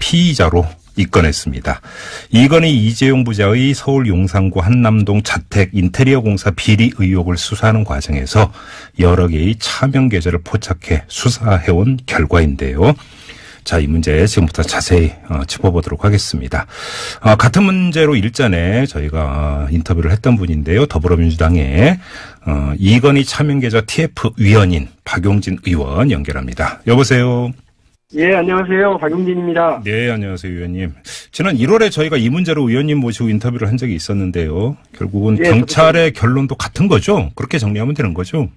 피의자로 입건했습니다. 이건희 이재용 부자의 서울 용산구 한남동 자택 인테리어 공사 비리 의혹을 수사하는 과정에서 여러 개의 차명 계좌를 포착해 수사해온 결과인데요. 자, 이 문제 지금부터 자세히 짚어보도록 하겠습니다. 같은 문제로 일전에 저희가 인터뷰를 했던 분인데요. 더불어민주당의 이건희 차명계좌 TF 위원인 박용진 의원 연결합니다. 여보세요. 예, 안녕하세요. 박용진입니다. 네, 안녕하세요, 의원님. 지난 1월에 저희가 이 문제로 의원님 모시고 인터뷰를 한 적이 있었는데요. 결국은 예, 경찰의 결론도 같은 거죠? 그렇게 정리하면 되는 거죠?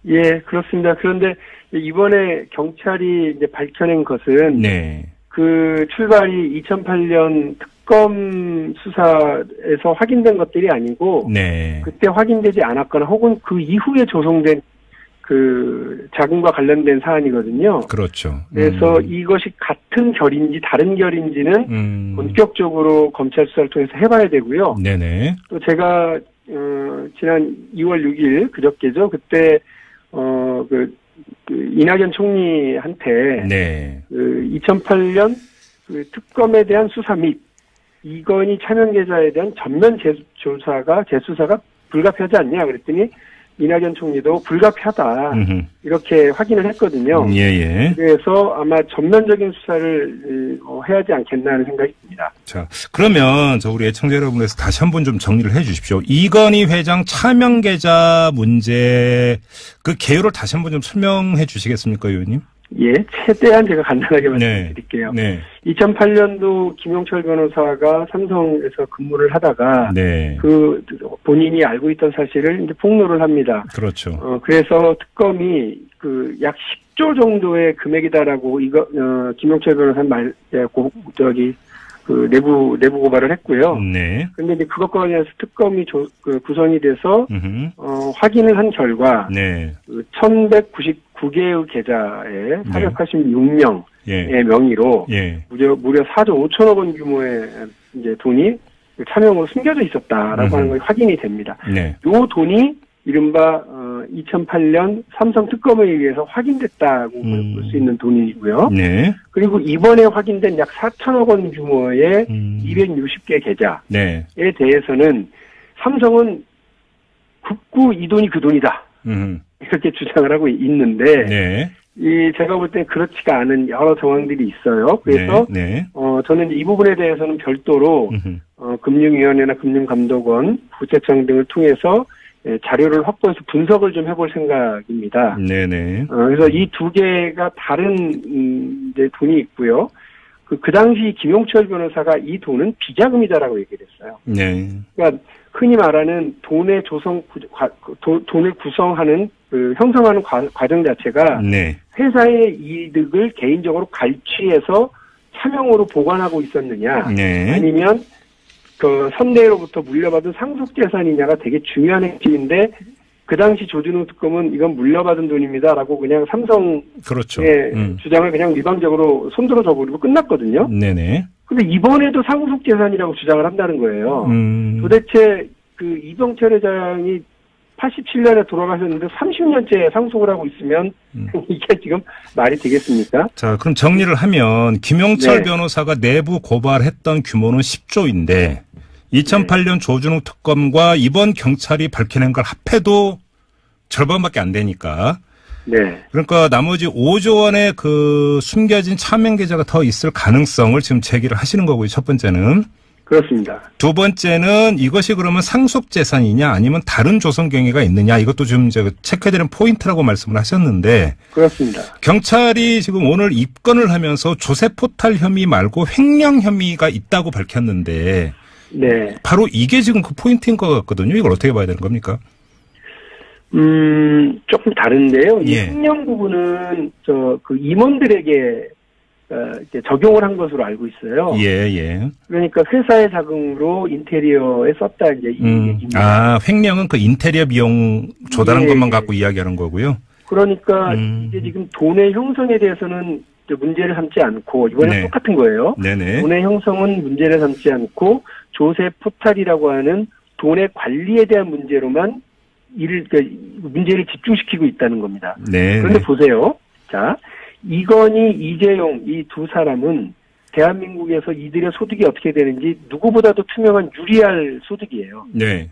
예, 그렇습니다. 그런데 이번에 경찰이 이제 밝혀낸 것은 네. 그 출발이 2008년 특검 수사에서 확인된 것들이 아니고 네. 그때 확인되지 않았거나 혹은 그 이후에 조성된 그 자금과 관련된 사안이거든요. 그렇죠. 그래서 이것이 같은 결인지 다른 결인지는 본격적으로 검찰 수사를 통해서 해봐야 되고요. 네네. 또 제가 지난 2월 6일 그저께죠. 그때 그 이낙연 총리한테 네. 2008년 그 특검에 대한 수사 및 이건희 차명 계좌에 대한 전면 재수사가 불가피하지 않냐 그랬더니 이낙연 총리도 불가피하다 이렇게 확인을 했거든요. 예예. 그래서 아마 전면적인 수사를 해야 하지 않겠나 하는 생각이 듭니다. 자, 그러면 우리 애청자 여러분께서 다시 한번 좀 정리를 해 주십시오. 이건희 회장 차명 계좌 문제 그 개요를 다시 한번 좀 설명해 주시겠습니까, 의원님? 예, 최대한 제가 간단하게 말씀드릴게요. 네. 2008년도 김용철 변호사가 삼성에서 근무를 하다가 네. 그 본인이 알고 있던 사실을 이제 폭로를 합니다. 그렇죠. 그래서 특검이 그 약 10조 정도의 금액이다라고 김용철 변호사는 그 내부 고발을 했고요. 네. 근데 이제 그것과 관련해서 특검이 구성이 돼서 확인을 한 결과 네. 1199개의 계좌에 486명의 예. 명의로 예. 무려 4조 5천억 원 규모의 이제 돈이 차명으로 숨겨져 있었다라고 하는 것이 확인이 됩니다. 네. 요 돈이 이른바 2008년 삼성 특검에 의해서 확인됐다고 볼 수 있는 돈이고요. 네. 그리고 이번에 확인된 약 4천억 원 규모의 260개 계좌에 네. 대해서는 삼성은 굳고 이 돈이 그 돈이다. 이렇게 주장을 하고 있는데 네. 제가 볼 때 그렇지가 않은 여러 정황들이 있어요. 그래서 네. 저는 이 부분에 대해서는 별도로 금융위원회나 금융감독원, 부채청 등을 통해서 자료를 확보해서 분석을 좀 해볼 생각입니다. 네네. 그래서 이 두 개가 다른 이제 돈이 있고요. 그 당시 김용철 변호사가 이 돈은 비자금이다라고 얘기를 했어요. 네. 그러니까 흔히 말하는 돈을 구성하는 형성하는 과정 자체가 네. 회사의 이득을 개인적으로 갈취해서 차명으로 보관하고 있었느냐, 네. 아니면 그 선대로부터 물려받은 상속재산이냐가 되게 중요한 핵심인데 그 당시 조진웅 특검은 이건 물려받은 돈입니다라고 그냥 삼성의 그렇죠. 주장을 그냥 일방적으로 손들어 줘버리고 끝났거든요. 네네. 근데 이번에도 상속재산이라고 주장을 한다는 거예요. 도대체 그 이병철 회장이 87년에 돌아가셨는데 30년째 상속을 하고 있으면 이게 지금 말이 되겠습니까? 자, 그럼 정리를 하면 김용철 네. 변호사가 내부 고발했던 규모는 10조인데 2008년 조준욱 특검과 이번 경찰이 밝혀낸 걸 합해도 절반밖에 안 되니까. 네. 그러니까 나머지 5조 원의 그 숨겨진 차명 계좌가 더 있을 가능성을 지금 제기를 하시는 거고요. 첫 번째는. 그렇습니다. 두 번째는 이것이 그러면 상속 재산이냐 아니면 다른 조성 경위가 있느냐 이것도 좀 이제 체크해드리는 포인트라고 말씀을 하셨는데. 그렇습니다. 경찰이 지금 오늘 입건을 하면서 조세 포탈 혐의 말고 횡령 혐의가 있다고 밝혔는데. 네. 바로 이게 지금 그 포인트인 것 같거든요. 이걸 어떻게 봐야 되는 겁니까? 조금 다른데요. 이 예. 횡령 부분은 그 임원들에게 이제 적용을 한 것으로 알고 있어요. 예. 그러니까 회사의 자금으로 인테리어에 썼다 이제 이 얘기입니다. 아, 횡령은 그 인테리어 비용 조달한 예. 것만 갖고 이야기하는 거고요. 그러니까 이게 지금 돈의 형성에 대해서는 문제를 삼지 않고 이번에 네. 똑같은 거예요. 네네. 돈의 형성은 문제를 삼지 않고 조세 포탈이라고 하는 돈의 관리에 대한 문제로만 문제를 집중시키고 있다는 겁니다. 네. 그런데 보세요. 자, 이건희, 이재용 이 두 사람은 대한민국에서 이들의 소득이 어떻게 되는지 누구보다도 투명한 유리할 소득이에요. 네.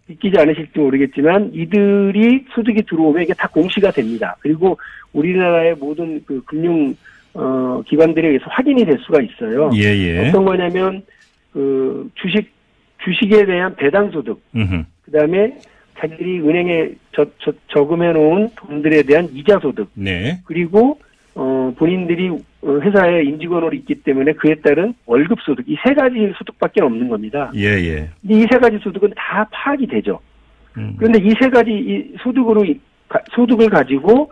믿기지 않으실지 모르겠지만 이들이 소득이 들어오면 이게 다 공시가 됩니다. 그리고 우리나라의 모든 그 금융 기관들에 의해서 확인이 될 수가 있어요. 예, 예. 어떤 거냐면 그 주식에 대한 배당 소득, 그다음에 자기들이 은행에 저금해 놓은 돈들에 대한 이자 소득, 네. 그리고 본인들이 회사에 임직원으로 있기 때문에 그에 따른 월급 소득, 이 세 가지 소득밖에 없는 겁니다. 예, 예. 이 세 가지 소득은 다 파악이 되죠. 그런데 이 세 가지 소득을 가지고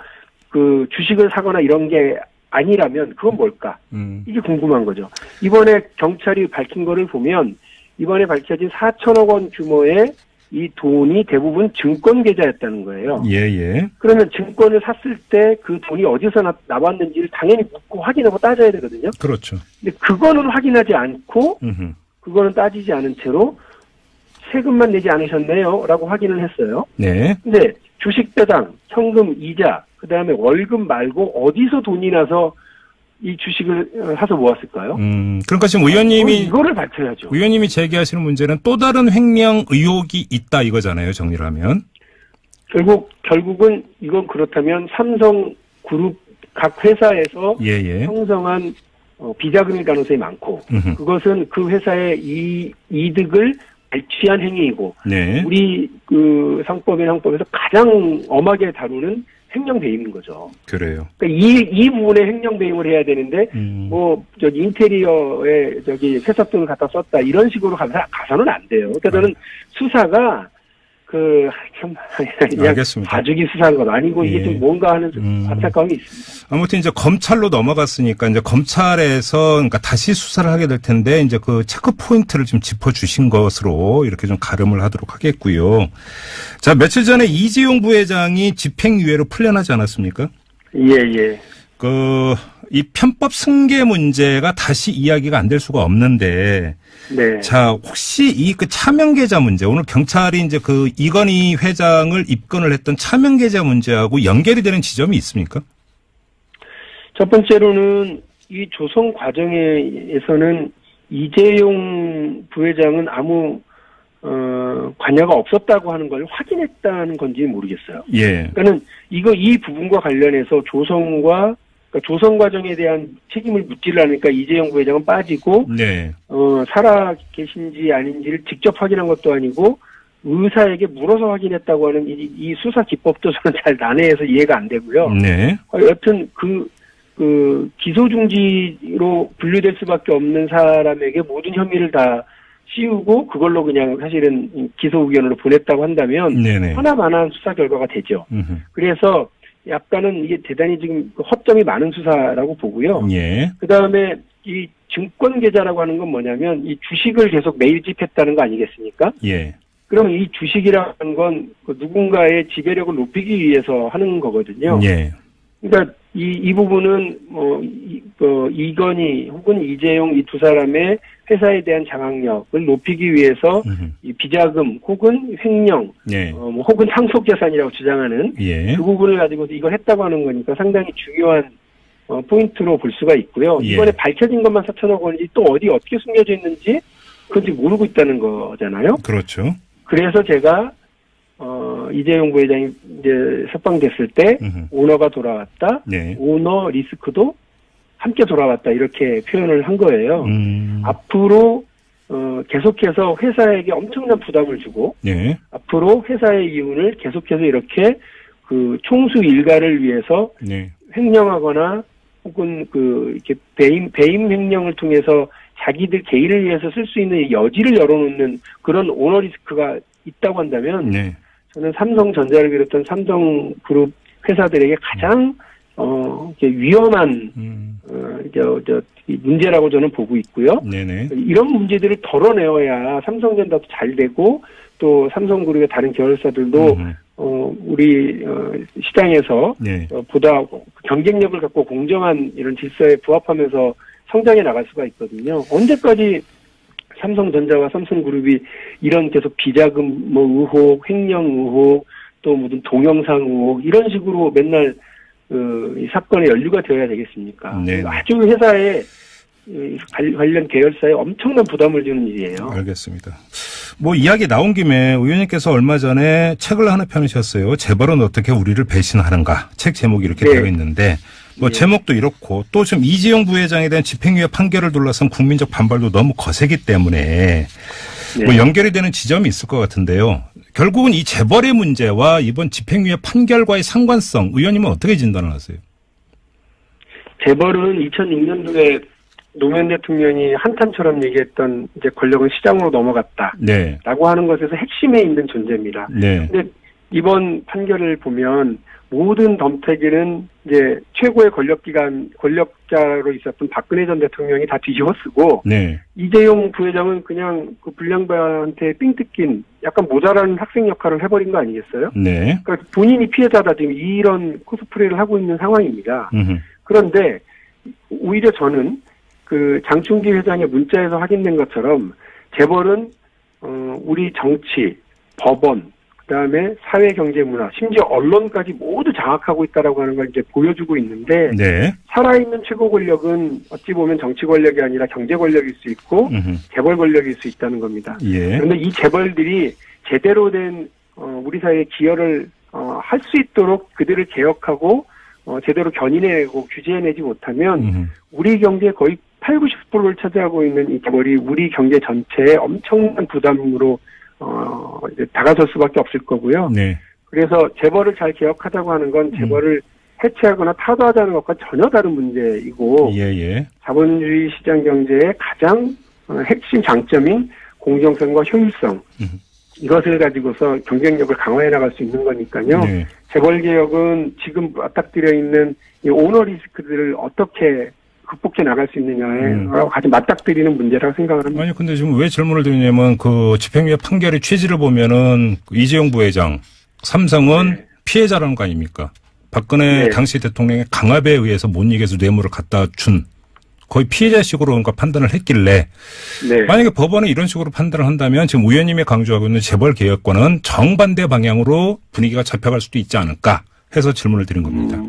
그 주식을 사거나 이런 게 아니라면 그건 뭘까? 이게 궁금한 거죠. 이번에 경찰이 밝힌 거를 보면 이번에 밝혀진 4천억 원 규모의 이 돈이 대부분 증권 계좌였다는 거예요. 예, 예. 그러면 증권을 샀을 때 그 돈이 어디서 나왔는지를 당연히 묻고 확인하고 따져야 되거든요. 그렇죠. 근데 그거는 확인하지 않고 그거는 따지지 않은 채로 세금만 내지 않으셨네요 라고 확인을 했어요. 네. 근데 주식 배당, 현금 이자, 그다음에 월급 말고 어디서 돈이 나서 이 주식을 사서 모았을까요? 그러니까 지금 이거를 밝혀야죠. 의원님이 제기하시는 문제는 또 다른 횡령 의혹이 있다 이거잖아요. 정리를 하면. 결국은 이건 그렇다면 삼성그룹 각 회사에서 예, 예. 형성한 비자금일 가능성이 많고 그것은 그 회사의 이득을 발취한 행위이고 네. 우리 그 상법에서 가장 엄하게 다루는 횡령 배임인 거죠. 그래요. 그러니까 이 부분에 횡령 배임을 해야 되는데 저기 인테리어에 저기 회사 돈을 갖다 썼다 이런 식으로 가서는 안 돼요. 그러니까 저는 수사가 참 알겠습니다. 봐주기 수사한 건 아니고 이게 예. 좀 뭔가 하는 안타까움이 있습니다. 아무튼 이제 검찰로 넘어갔으니까 이제 검찰에서 그러니까 다시 수사를 하게 될 텐데 이제 그 체크 포인트를 좀 짚어주신 것으로 이렇게 좀 가름을 하도록 하겠고요. 자, 며칠 전에 이재용 부회장이 집행유예로 풀려나지 않았습니까? 예. 이 편법 승계 문제가 다시 이야기가 안 될 수가 없는데. 네. 자, 혹시 이 차명 계좌 문제, 오늘 경찰이 이제 그 이건희 회장을 입건을 했던 차명 계좌 문제하고 연결이 되는 지점이 있습니까? 첫 번째로는 이 조성 과정에서는 이재용 부회장은 아무 관여가 없었다고 하는 걸 확인했다는 건지 모르겠어요. 예. 그러니까는 이 부분과 관련해서 조성 과정에 대한 책임을 묻지를 않으니까 이재용 부회장은 빠지고, 네. 살아 계신지 아닌지를 직접 확인한 것도 아니고, 의사에게 물어서 확인했다고 하는 이 수사 기법도 저는 잘 난해해서 이해가 안 되고요. 네. 여튼 기소중지로 분류될 수밖에 없는 사람에게 모든 혐의를 다 씌우고 그걸로 그냥 사실은 기소 의견으로 보냈다고 한다면, 네네. 하나만한 수사 결과가 되죠. 그래서 약간은 이게 대단히 지금 허점이 많은 수사라고 보고요. 예. 그 다음에 이 증권 계좌라고 하는 건 뭐냐면 이 주식을 계속 매집했다는 거 아니겠습니까? 예. 그러면 이 주식이라는 건 누군가의 지배력을 높이기 위해서 하는 거거든요. 예. 그러니까 이 부분은 이건희 혹은 이재용 이 두 사람의 회사에 대한 장악력을 높이기 위해서 이 비자금 혹은 횡령, 예. 혹은 상속 자산이라고 주장하는 예. 그 부분을 가지고 이걸 했다고 하는 거니까 상당히 중요한 포인트로 볼 수가 있고요. 예. 이번에 밝혀진 것만 4천억 원인지 또 어떻게 숨겨져 있는지 그건지 모르고 있다는 거잖아요. 그렇죠. 그래서 제가 이재용 부회장이 이제 석방됐을 때 오너가 돌아왔다. 네. 오너 리스크도 함께 돌아왔다. 이렇게 표현을 한 거예요. 앞으로 계속해서 회사에게 엄청난 부담을 주고 네. 앞으로 회사의 이윤을 계속해서 이렇게 그 총수 일가를 위해서 네. 횡령하거나 혹은 이렇게 배임 횡령을 통해서 자기들 개인을 위해서 쓸 수 있는 여지를 열어놓는 그런 오너 리스크가 있다고 한다면 네. 저는 삼성전자를 비롯한 삼성그룹 회사들에게 가장 위험한 문제라고 저는 보고 있고요. 네네. 이런 문제들을 덜어내어야 삼성전자도 잘 되고 또 삼성그룹의 다른 계열사들도 우리 시장에서 네. 보다 경쟁력을 갖고 공정한 이런 질서에 부합하면서 성장해 나갈 수가 있거든요. 언제까지 삼성전자와 삼성그룹이 이런 계속 비자금 의혹, 횡령 의혹, 또 무슨 동영상 의혹 이런 식으로 맨날 이 사건에 연루가 되어야 되겠습니까? 네. 아주 회사에 관련 계열사에 엄청난 부담을 주는 일이에요. 알겠습니다. 뭐 이야기 나온 김에 의원님께서 얼마 전에 책을 하나 펴내셨어요. 재벌은 어떻게 우리를 배신하는가. 책 제목이 이렇게 되어 있는데 뭐 제목도 이렇고 또 지금 이재용 부회장에 대한 집행유예 판결을 둘러싼 국민적 반발도 너무 거세기 때문에 뭐 연결이 되는 지점이 있을 것 같은데요. 결국은 이 재벌의 문제와 이번 집행유예 판결과의 상관성 의원님은 어떻게 진단을 하세요? 재벌은 2006년도에 노무현 대통령이 한탄처럼 얘기했던 이제 권력은 시장으로 넘어갔다. 네. 라고 하는 것에서 핵심에 있는 존재입니다. 네. 근데 이번 판결을 보면 모든 덤태기는 이제 최고의 권력자로 있었던 박근혜 전 대통령이 다 뒤집어 쓰고, 네. 이재용 부회장은 그냥 그 불량배한테 삥 뜯긴 약간 모자란 학생 역할을 해버린 거 아니겠어요? 네. 그러니까 본인이 피해자다 지금 이런 코스프레를 하고 있는 상황입니다. 그런데 오히려 저는 그 장충기 회장의 문자에서 확인된 것처럼 재벌은 우리 정치, 법원, 그다음에 사회, 경제, 문화, 심지어 언론까지 모두 장악하고 있다라고 하는 걸 이제 보여주고 있는데 네. 살아있는 최고 권력은 어찌 보면 정치 권력이 아니라 경제 권력일 수 있고 재벌 권력일 수 있다는 겁니다. 예. 그런데 이 재벌들이 제대로 된 우리 사회에 기여를 할 수 있도록 그들을 개혁하고 제대로 견인해내고 규제해내지 못하면 우리 경제의 거의 80, 90%를 차지하고 있는 이 재벌이 우리 경제 전체에 엄청난 부담으로 이제 다가설 수밖에 없을 거고요. 네. 그래서 재벌을 잘 개혁하자고 하는 건 재벌을 해체하거나 타도하자는 것과 전혀 다른 문제이고 자본주의 시장 경제의 가장 핵심 장점인 공정성과 효율성 이것을 가지고서 경쟁력을 강화해 나갈 수 있는 거니까요. 네. 재벌 개혁은 지금 맞닥뜨려 있는 이 오너 리스크들을 어떻게 극복해 나갈 수 있느냐에 가장 맞닥뜨리는 문제라고 생각을 합니다. 아니 근데 지금 왜 질문을 드리냐면 그 집행유예 판결의 취지를 보면은 이재용 부회장, 삼성은 네. 피해자라는 거 아닙니까? 박근혜 네. 당시 대통령의 강압에 의해서 못 이겨서 뇌물을 갖다 준 거의 피해자식으로 뭔가 판단을 했길래 네. 만약에 법원은 이런 식으로 판단을 한다면 지금 의원님이 강조하고 있는 재벌 개혁과는 정반대 방향으로 분위기가 잡혀갈 수도 있지 않을까 해서 질문을 드린 겁니다.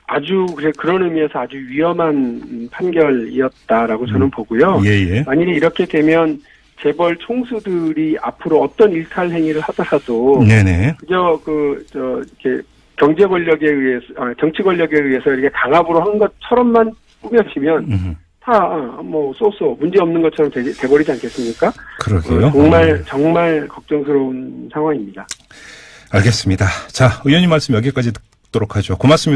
아주 그런 의미에서 아주 위험한 판결이었다라고 저는 보고요. 만일에 이렇게 되면 재벌 총수들이 앞으로 어떤 일탈 행위를 하더라도 그저 이렇게 경제 권력에 의해서 정치 권력에 의해서 이렇게 강압으로 한 것처럼만 꾸며지면 다 뭐 쏘쏘 문제 없는 것처럼 돼버리지 않겠습니까? 그러게요. 정말 걱정스러운 상황입니다. 알겠습니다. 자, 의원님 말씀 여기까지 듣도록 하죠. 고맙습니다.